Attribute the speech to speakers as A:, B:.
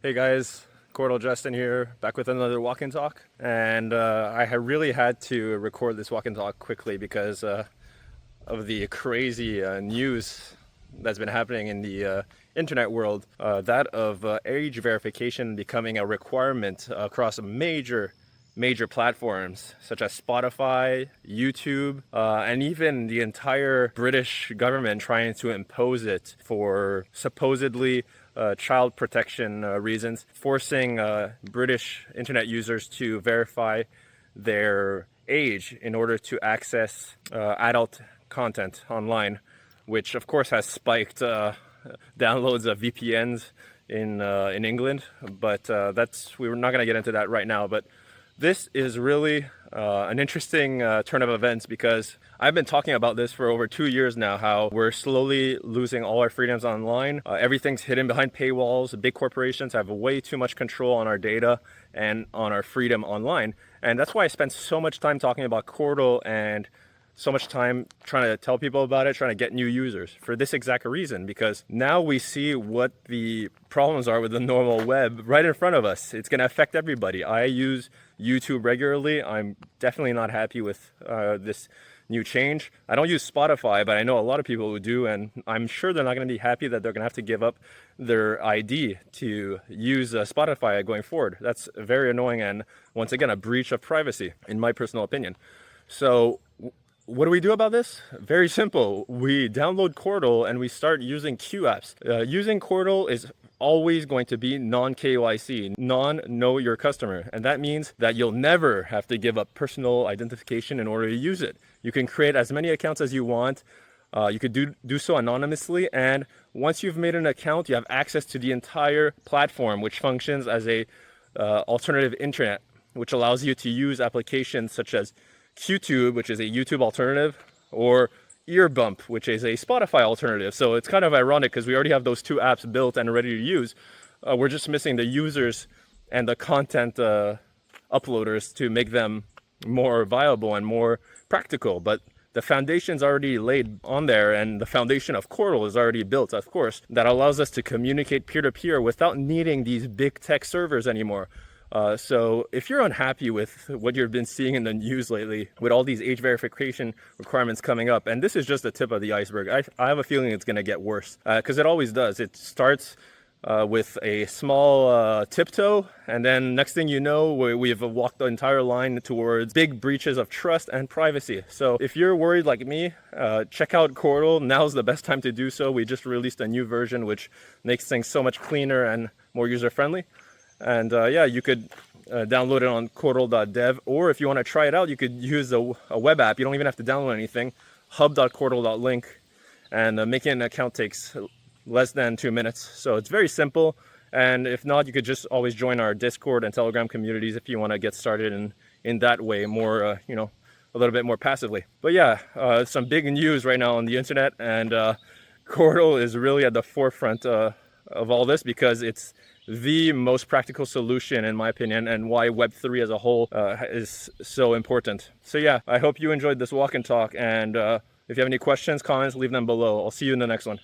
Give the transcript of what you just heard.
A: Hey guys, Qortal Justin here, back with another walk and talk. And really had to record this walk and talk quickly because of the crazy news that's been happening in the internet world. That of age verification becoming a requirement across major platforms such as Spotify, YouTube, and even the entire British government trying to impose it for supposedly child protection reasons, forcing British internet users to verify their age in order to access adult content online, which of course has spiked downloads of VPNs in England. But we're not going to get into that right now. But this is really an interesting turn of events because I've been talking about this for over 2 years now, how we're slowly losing all our freedoms online. Everything's hidden behind paywalls. Big corporations have way too much control on our data and on our freedom online. And that's why I spent so much time talking about Qortal and so much time trying to tell people about it, trying to get new users for this exact reason, because now we see what the problems are with the normal web right in front of us. It's going to affect everybody. I use YouTube regularly. I'm definitely not happy with this new change. I don't use Spotify, but I know a lot of people who do, and I'm sure they're not going to be happy that they're going to have to give up their ID to use Spotify going forward. That's very annoying and, once again, a breach of privacy, in my personal opinion. So what do we do about this? Very simple. We download Qortal and we start using Q apps. Using Qortal is always going to be non-KYC, non-know your customer. And that means that you'll never have to give up personal identification in order to use it. You can create as many accounts as you want. You could do so anonymously. And once you've made an account, you have access to the entire platform, which functions as a alternative internet, which allows you to use applications such as QTube, which is a YouTube alternative, or Earbump, which is a Spotify alternative. So it's kind of ironic because we already have those two apps built and ready to use. We're just missing the users and the content uploaders to make them more viable and more practical. But the foundation's already laid on there, and the foundation of Qortal is already built, of course, that allows us to communicate peer-to-peer without needing these big tech servers anymore. So if you're unhappy with what you've been seeing in the news lately, with all these age verification requirements coming up, and this is just the tip of the iceberg, I have a feeling it's going to get worse, because it always does. It starts with a small tiptoe, and then next thing you know, we've walked the entire line towards big breaches of trust and privacy. So if you're worried like me, check out Qortal. Now's the best time to do so. We just released a new version which makes things so much cleaner and more user-friendly. And yeah, you could download it on Qortal.dev, or if you want to try it out, you could use a web app. You don't even have to download anything. Hub.Qortal.link, and making an account takes less than 2 minutes. So it's very simple. And if not, you could just always join our Discord and Telegram communities if you want to get started in that way, more a little bit more passively. But yeah, some big news right now on the internet, and Qortal is really at the forefront of all this because it's the most practical solution, in my opinion, and why Web3 as a whole is so important. So yeah, I hope you enjoyed this walk and talk, and if you have any questions, comments, leave them below. I'll see you in the next one.